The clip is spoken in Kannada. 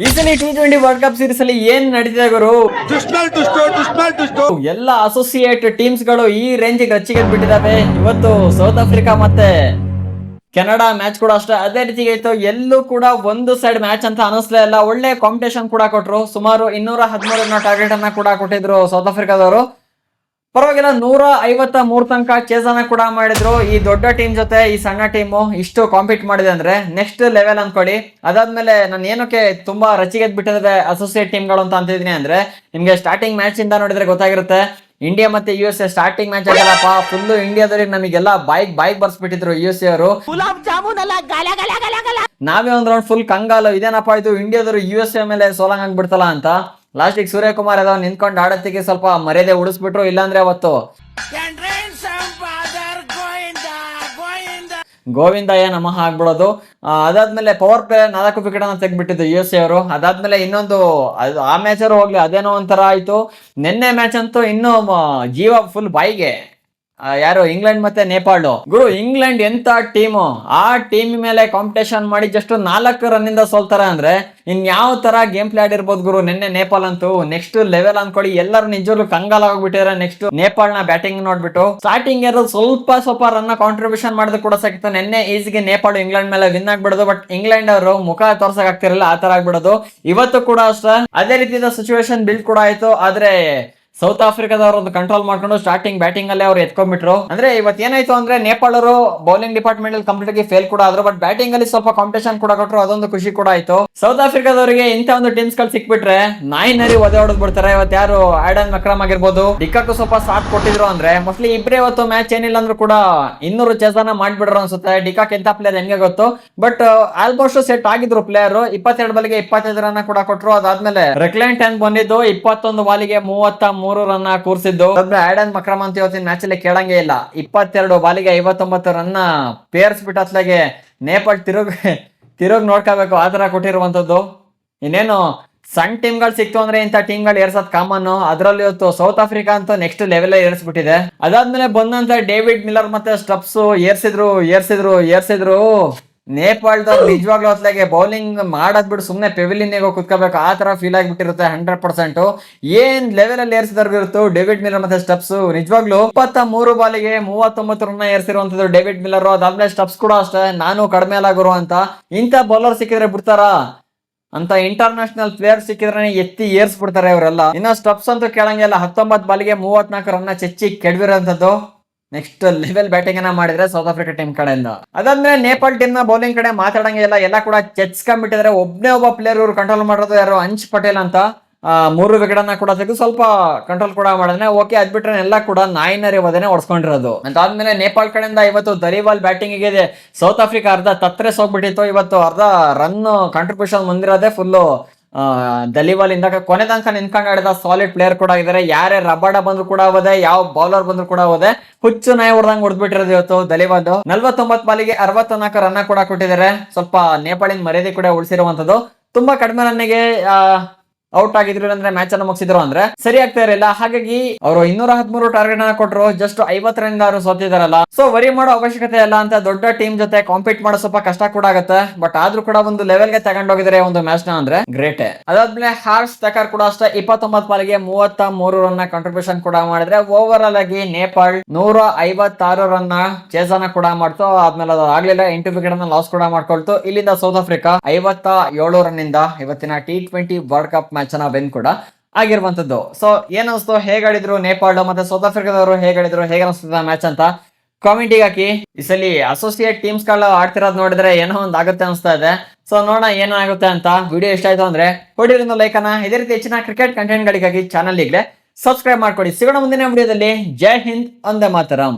ಈ ಸಲ T20 ವರ್ಲ್ಡ್ ಕಪ್ ಸೀರೀಸ್ ಅಲ್ಲಿ ಏನ್ ನಡೀತಿದೆ ಗುರು? ಎಲ್ಲ ಅಸೋಸಿಯೇಟ್ ಟೀಮ್ಸ್ ಗಳು ಈ ರೇಂಜ್ ರಚ್ಚಿಗೆ ಬಿಟ್ಟಿದ್ದಾವೆ. ಇವತ್ತು ಸೌತ್ ಆಫ್ರಿಕಾ ಮತ್ತೆ ಕೆನಡಾ ಮ್ಯಾಚ್ ಕೂಡ ಅಷ್ಟೇ ಅದೇ ರೀತಿಗೆ ಇತ್ತು. ಎಲ್ಲೂ ಕೂಡ ಒಂದು ಸೈಡ್ ಮ್ಯಾಚ್ ಅಂತ ಅನಿಸ್ಲೇ ಇಲ್ಲ. ಒಳ್ಳೆ ಕಾಂಪಿಟೇಷನ್ ಕೂಡ ಕೊಟ್ರು. ಸುಮಾರು 213 ಟಾರ್ಗೆಟ್ ಅನ್ನ ಕೂಡ ಕೊಟ್ಟಿದ್ರು ಸೌತ್ ಆಫ್ರಿಕಾದವರು. ಪರವಾಗಿಲ್ಲ, 153 ತನಕ ಚೇಸನ ಕೂಡ ಮಾಡಿದ್ರು. ಈ ದೊಡ್ಡ ಟೀಮ್ ಜೊತೆ ಈ ಸಣ್ಣ ಟೀಮು ಇಷ್ಟು ಕಾಂಪೀಟ್ ಮಾಡಿದೆ ಅಂದ್ರೆ ನೆಕ್ಸ್ಟ್ ಲೆವೆಲ್ ಅನ್ಕೊಳ್ಳಿ. ಅದಾದ್ಮೇಲೆ ನಾನು ಏನಕ್ಕೆ ತುಂಬಾ ರಚಿಗೆದ್ ಬಿಟ್ಟಿದೆ ಅಸೋಸಿಯೇಟ್ ಟೀಮ್ಗಳು ಅಂತ ಅಂತಿದ್ದೀನಿ ಅಂದ್ರೆ, ನಿಮ್ಗೆ ಸ್ಟಾರ್ಟಿಂಗ್ ಮ್ಯಾಚ್ ಇಂದ ನೋಡಿದ್ರೆ ಗೊತ್ತಾಗಿರುತ್ತೆ. ಇಂಡಿಯಾ ಮತ್ತೆ USA ಸ್ಟಾರ್ಟಿಂಗ್ ಮ್ಯಾಚ್ ಆಗಲ್ಲಪ್ಪ, ಫುಲ್ ಇಂಡಿಯಾದವ್ರಿಗೆ ನಮಗೆಲ್ಲ ಬಾಯ್ಗ್ ಬರ್ಸ್ಬಿಟ್ಟಿದ್ರು USA ಅವರು. ನಾವೇ ಒಂದ್ ರೌಂಡ್ ಫುಲ್ ಕಂಗಾಲು, ಇದೇನಪ್ಪ ಇದು ಇಂಡಿಯಾದವರು USA ಮೇಲೆ ಸೋಲಂಗ್ ಆಗ್ಬಿಡ್ತಲ್ಲ ಅಂತ. ಲಾಸ್ಟಿಗೆ ಸೂರ್ಯಕುಮಾರ್ ಯಾದವ್ ನಿಂತ್ಕೊಂಡು ಆಡತ್ತಿಗೆ ಸ್ವಲ್ಪ ಮರ್ಯಾದೆ ಉಳಿಸ್ಬಿಟ್ರು. ಇಲ್ಲಾಂದ್ರೆ ಅವತ್ತು ಗೋವಿಂದಯ್ಯ ನಮಃ ಆಗ್ಬಿಡೋದು. ಅದಾದ್ಮೇಲೆ ಪವರ್ ಪ್ಲೇ 4 ವಿಕೆಟ್ ಅನ್ನ ತೆಗ್ಬಿಟ್ಟಿದ್ದು USA ಅವರು. ಅದಾದ್ಮೇಲೆ ಇನ್ನೊಂದು ಆ ಮ್ಯಾಚ್ ಅವರು ಹೋಗ್ಲಿ, ಅದೇನೋ ಒಂಥರ ಆಯ್ತು. ನಿನ್ನೆ ಮ್ಯಾಚ್ ಅಂತೂ ಇನ್ನು ಜೀವ ಫುಲ್ ಬಾಯಿಗೆ. ಯಾರು ಇಂಗ್ಲೆಂಡ್ ಮತ್ತೆ ನೇಪಾಳ ಗುರು. ಇಂಗ್ಲೆಂಡ್ ಎಂತ ಟೀಮು, ಆ ಟೀಮ್ ಮೇಲೆ ಕಾಂಪಿಟೇಷನ್ ಮಾಡಿ ಜಸ್ಟ್ 4 ರನ್ ಇಂದ ಸೋಲ್ತಾರೆ ಅಂದ್ರೆ ಇನ್ ಯಾವ ತರ ಗೇಮ್ ಪ್ಲೇ ಆಡಿರ್ಬೋದು ಗುರು. ನಿನ್ನೆ ನೇಪಾಳ ಅಂತೂ ನೆಕ್ಸ್ಟ್ ಲೆವೆಲ್ ಅನ್ಕೊಳ್ಳಿ. ಎಲ್ಲರೂ ನಿಜವಾಗ್ಲೂ ಕಂಗಾಲ ಹೋಗ್ಬಿಟ್ಟಿದ್ದಾರೆ ನೆಕ್ಸ್ಟ್ ನೇಪಾಳನ ಬ್ಯಾಟಿಂಗ್ ನೋಡ್ಬಿಟ್ಟು. ಸ್ಟಾರ್ಟಿಂಗ್ ಸ್ವಲ್ಪ ರನ್ ಕಾಂಟ್ರಿಬ್ಯೂಷನ್ ಮಾಡಿದ್ರು ಕೂಡ ಸಾಕಿತ್ತು. ನಿನ್ನೆ ಈಸಿಗೆ ನೇಪಾಳ ಇಂಗ್ಲೆಂಡ್ ಮೇಲೆ ವಿನ್ ಆಗ್ಬಿಡೋದು. ಬಟ್ ಇಂಗ್ಲೆಂಡ್ ಅವರು ಮುಖ ತೋರ್ಸಕ್ ಆಗ್ತಿರಲಿಲ್ಲ, ಆ ತರ ಆಗ್ಬಿಡೋದು. ಇವತ್ತು ಕೂಡ ಅಷ್ಟೇ ಅದೇ ರೀತಿಯ ಸಿಚುವೇಶನ್ ಬಿಲ್ಡ್ ಕೂಡ ಆಯ್ತು. ಆದ್ರೆ ಸೌತ್ ಆಫ್ರಿಕಾದವರು ಒಂದು ಕಂಟ್ರೋಲ್ ಮಾಡ್ಕೊಂಡು ಸ್ಟಾರ್ಟಿಂಗ್ ಬ್ಯಾಟಿಂಗ್ ಅಲ್ಲೇ ಅವ್ರು ಎತ್ಕೊಂಡ್ಬಿಟ್ರು. ಅಂದ್ರೆ ಇವತ್ತು ಏನಾಯ್ತು ಅಂದ್ರೆ ನೇಪಾಳರು ಬೌಲಿಂಗ್ ಡಿಪಾರ್ಟ್ಮೆಂಟ್ ಅಲ್ಲಿ ಕಂಪ್ಲೀಟ್ ಆಗಿ ಫೇಲ್ ಕೂಡ ಆದ್ರು. ಬಟ್ ಬ್ಯಾಟಿಂಗ್ ಅಲ್ಲಿ ಸ್ವಲ್ಪ ಕಾಂಪಿಟೇಷನ್ ಕೂಡ ಕೊಟ್ಟರು, ಅದೊಂದು ಖುಷಿ ಕೂಡ ಆಯ್ತು. ಸೌತ್ ಆಫ್ರಿಕಾದವರಿಗೆ ಇಂಥ ಒಂದು ಟೀಮ್ಸ್ ಗಳು ಸಿಕ್ಬಿಟ್ರೆ ನಾಯಿ ನರಿ ಒದೆ ಹೊಡೆದ್ ಬಿಡ್ತಾರೆ. ಇವತ್ತು ಯಾರು ಆಡನ್ ಮಕ್ರಮ್ ಆಗಿರ್ಬೋದು, ಡಿಕ್ಕಾಕು ಸ್ವಲ್ಪ ಸಾಥ್ ಕೊಟ್ಟಿದ್ರು ಅಂದ್ರೆ ಮೋಸ್ಟ್ಲಿ ಇಬ್ರೇ ಇವತ್ತು ಮ್ಯಾಚ್ ಏನಿಲ್ಲ ಅಂದ್ರೂ ಕೂಡ 200 ಚೇಸನ ಮಾಡ್ಬಿಡ್ರು ಅನ್ಸುತ್ತೆ. ಡಿಕಾಕ್ ಎಂತ ಪ್ಲೇಯರ್ ಹೆಂಗೆ ಗೊತ್ತು, ಬಟ್ ಆಲ್ಮೋಸ್ಟ್ ಸೆಟ್ ಆಗಿದ್ರು ಪ್ಲೇಯರ್. 22 ಬಾಲಿಗೆ 25 ರನ್ ಕೂಡ ಕೊಟ್ಟರು. ಅದಾದ್ಮೇಲೆ ರೆಕ್ಲೈನ್ ಟೆನ್ ಬಂದಿದ್ದು 21 ಬಾಲಿಗೆ 33 ರನ್ ಕೂರಿಸಿದ್ದು. ಆಡನ್ ಮಕ್ರಮ್ ಅಂತ ಇವತ್ತಿನ ಮ್ಯಾಚ್ ಅಲ್ಲಿ ಕೇಳಂಗೆ ಇಲ್ಲ. 22 ಬಾಲಿಗೆ 59 ರನ್ ಪೇರ್ಸ್ ಬಿಟ್ಟು ಅತ್ಲಾಗೆ ನೇಪಾಳ ತಿರುಗ್ ನೋಡ್ಕೋಬೇಕು, ಆತರ ಕೊಟ್ಟಿರುವಂತದ್ದು. ಇನ್ನೇನು ಸಣ್ಣ ಟೀಮ್ ಗಳು ಸಿಕ್ತು ಅಂದ್ರೆ ಇಂಥ ಟೀಮ್ ಗಳು ಏರ್ಸೋದ್ ಕಾಮನ್. ಅದ್ರಲ್ಲಿ ಇವತ್ತು ಸೌತ್ ಆಫ್ರಿಕಾ ಅಂತ ನೆಕ್ಸ್ಟ್ ಲೆವೆಲ್ ಏರ್ಸ್ಬಿಟ್ಟಿದೆ. ಅದಾದ್ಮೇಲೆ ಬಂದಂತ ಡೇವಿಡ್ ಮಿಲ್ಲರ್ ಮತ್ತೆ ಸ್ಟಬ್ಸ್ ಏರ್ಸಿದ್ರು. ನೇಪಾಳದವ್ರು ನಿಜವಾಗ್ಲೂ ಹೊತ್ಲಾಗೆ ಬೌಲಿಂಗ್ ಮಾಡದ್ ಬಿಟ್ಟು ಸುಮ್ನೆ ಪೆವಿಲಿಯನ್ ಹೋಗಿ ಕುತ್ಕೋಬೇಕು, ಆ ತರ ಫೀಲ್ ಆಗಿಬಿಟ್ಟಿರುತ್ತೆ 100%. ಏನ್ ಲೆವೆಲ್ ಅಲ್ಲಿ ಏರ್ಸಿದರ್ಗಿರುತ್ತು ಡೇವಿಡ್ ಮಿಲ್ಲರ್ ಮತ್ತೆ ಸ್ಟಬ್ಸ್. ನಿಜವಾಗ್ಲೂ 23 ಬಾಲಿಗೆ 39 ರನ್ ಏರ್ಸಿರುವಂತದ್ದು ಡೇವಿಡ್ ಮಿಲ್ಲರ್. ಅದಾದ್ಮೇಲೆ ಸ್ಟಬ್ಸ್ ಕೂಡ ಅಷ್ಟೇ, ನಾನು ಕಡಿಮೆ ಅಲಾಗುರು ಅಂತ. ಇಂಥ ಬೌಲರ್ ಸಿಕ್ಕಿದ್ರೆ ಬಿಡ್ತಾರ ಅಂತ ಇಂಟರ್ನ್ಯಾಷನಲ್ ಪ್ಲೇಯರ್ ಸಿಕ್ಕಿದ್ರೆ ಎತ್ತಿ ಏರ್ಸ್ಬಿಡ್ತಾರೆ ಇವರೆಲ್ಲ. ಇನ್ನು ಸ್ಟಬ್ಸ್ ಅಂತೂ ಕೇಳಂಗಿಲ್ಲ, 19 ಬಾಲಿಗೆ 34 ರನ್ ಚೆಚ್ಚಿ ಕೆಡವಿರೋಂಥದ್ದು. ನೆಕ್ಸ್ಟ್ ಲೆವೆಲ್ ಬ್ಯಾಟಿಂಗ್ ಅನ್ನ ಮಾಡಿದ್ರೆ ಸೌತ್ ಆಫ್ರಿಕಾ ಟೀಮ್ ಕಡೆಯಿಂದ. ಅದಾದ್ಮೇಲೆ ನೇಪಾಳ ಟೀಮ್ ನ ಬೌಲಿಂಗ್ ಕಡೆ ಮಾತಾಡಂಗೆ ಎಲ್ಲ ಕೂಡ ಚೆಚ್ಕೊಂಡ್ಬಿಟ್ಟಿದ್ರೆ. ಒಬ್ಬ ಪ್ಲೇಯರ್ ಇವರು ಕಂಟ್ರೋಲ್ ಮಾಡೋದು ಯಾರು, ಅಂಶ್ ಪಟೇಲ್ ಅಂತ. 3 ವಿಕೆಟ್ ಅನ್ನ ಕೂಡ ತೆಗೆದು ಸ್ವಲ್ಪ ಕಂಟ್ರೋಲ್ ಕೂಡ ಮಾಡಿದ್ರೆ ಓಕೆ. ಅದ್ಬಿಟ್ರೆ ಎಲ್ಲ ಕೂಡ ನಾಯಿನರಿ ವಧನೆ ಹೊಡ್ಸ್ಕೊಂಡಿರೋದು. ಅದಾದ್ಮೇಲೆ ನೇಪಾಳ ಕಡೆಯಿಂದ ಇವತ್ತು ದಲಿವಾಲ್ ಬ್ಯಾಟಿಂಗ್ ಗೆ ಸೌತ್ ಆಫ್ರಿಕಾ ಅರ್ಧ ತತ್ರೆಸ್ ಹೋಗ್ಬಿಟ್ಟಿತ್ತು. ಇವತ್ತು ಅರ್ಧ ರನ್ ಕಾಂಟ್ರಿಬ್ಯೂಷನ್ ಬಂದಿರೋದೇ ಫುಲ್ಲು ದಲಿವಾಲ್ ಇಂದ. ಕೊನೆ ತನಕ ನಿಂತ್ಕೊಂಡು ಆಡಿದ ಸಾಲಿಡ್ ಪ್ಲೇಯರ್ ಕೂಡ ಇದಾರೆ. ಯಾರೇ ರಬಾಡ ಬಂದ್ರು ಕೂಡ ಹೋದೆ, ಯಾವ ಬೌಲರ್ ಬಂದ್ರು ಕೂಡ ಹೋದೆ, ಹುಚ್ಚು ನಾಯಿ ಹೊಡೆದಂಗ್ ಹೊಡೆದ್ಬಿಟ್ಟಿರೋದು ಇವತ್ತು ದಲಿವಾಲ್. 49 ಬಾಲಿಗೆ 64 ರನ್ ಕೂಡ ಕೊಟ್ಟಿದ್ದಾರೆ. ಸ್ವಲ್ಪ ನೇಪಾಳಿನ ಮರ್ಯಾದೆ ಕೂಡ ಉಳಿಸಿರುವಂತದ್ದು. ತುಂಬಾ ಕಡಿಮೆ ರನ್ನಿಗೆ ಔಟ್ ಆಗಿದ್ರು ಅಂದ್ರೆ ಮ್ಯಾಚ್ ಅನ್ನು ಮುಗಿಸಿದ್ರು ಅಂದ್ರೆ ಸರಿ ಆಗ್ತಾ ಇರಲಿಲ್ಲ. ಹಾಗಾಗಿ ಅವರು 213 ಟಾರ್ಗೆಟ್ ಅನ್ನ ಕೊಟ್ಟರು, ಜಸ್ಟ್ 50 ರನ್ ಸೋತಿದಾರಲ್ಲ. ಸೊ ವರಿ ಮಾಡೋ ಅವಶ್ಯಕತೆ ಇಲ್ಲ ಅಂತ. ದೊಡ್ಡ ಟೀಮ್ ಜೊತೆ ಕಾಂಪೀಟ್ ಮಾಡೋ ಸ್ವಲ್ಪ ಕಷ್ಟ ಕೂಡ ಆಗುತ್ತೆ, ಬಟ್ ಆದ್ರೂ ಕೂಡ ಒಂದು ಲೆವೆಲ್ ಗೆ ತಗೊಂಡೋಗಿದ್ರೆ ಒಂದು ಮ್ಯಾಚ್ ನ ಅಂದ್ರೆ ಗ್ರೇಟ್. ಅದಾದ್ಮೇಲೆ ಹಾರ್ಸ್ ತಕರ್ ಕೂಡ ಅಷ್ಟೇ 29 ಬಾಲಿಗೆ 33 ರನ್ ಕಾಂಟ್ರಿಬ್ಯೂಷನ್ ಕೂಡ ಮಾಡಿದ್ರೆ ಓವರ್ ಆಲ್ ಆಗಿ ನೇಪಾಳ್ 156 ರನ್ ಚೇಸನ ಕೂಡ ಮಾಡ್ತು. ಆದ್ಮೇಲೆ ಅದು ಆಗ್ಲಿಲ್ಲ, 8 ವಿಕೆಟ್ ಅನ್ನ ಲಾಸ್ ಕೂಡ ಮಾಡ್ಕೊಳ್ತು. ಇಲ್ಲಿಂದ ಸೌತ್ ಆಫ್ರಿಕಾ 57 ರನ್ ಇಂದ ಇವತ್ತಿನ T20 ವರ್ಲ್ಡ್ ಕಪ್ ಮ್ಯಾಚ್ ನ ವಿನ್ ಕೂಡ ಆಗಿರುವಂತದ್ದು. ಸೊ ಏನಿಸ್ತು, ಹೇಗಾಡಿದ್ರು ನೇಪಾಳ ಮತ್ತೆ ಸೌತ್ ಆಫ್ರಿಕಾದವರು, ಹೇಗಾಡಿದ್ರು, ಹೇಗೆ ಅನಿಸ್ತದ ಮ್ಯಾಚ್ ಅಂತ ಕಾಮೆಂಟಿಗೆ ಹಾಕಿ. ಈ ಸಲ ಅಸೋಸಿಯೇಟ್ ಟೀಮ್ಸ್ ಗಳು ಆಡ್ತಿರೋದು ನೋಡಿದ್ರೆ ಏನೋ ಒಂದು ಆಗುತ್ತೆ ಅನಿಸ್ತಾ ಇದೆ. ಸೊ ನೋಡೋಣ ಏನಾಗುತ್ತೆ ಅಂತ. ವಿಡಿಯೋ ಇಷ್ಟ ಆಯ್ತು ಅಂದ್ರೆ ಕೊಡಿರಿಂದ ಲೈಕ್ ಅನ್ನ. ಇದೇ ರೀತಿ ಹೆಚ್ಚಿನ ಕ್ರಿಕೆಟ್ ಕಂಟೆಂಟ್ ಗಳಿಗಾಗಿ ಚಾನಲ್ ಈಗಲೇ ಸಬ್ಸ್ಕ್ರೈಬ್ ಮಾಡ್ಕೊಡಿ. ಸಿಗೋಣ ಮುಂದಿನ ವಿಡಿಯೋದಲ್ಲಿ. ಜೈ ಹಿಂದ್, ವಂದೇ ಮಾತರಂ.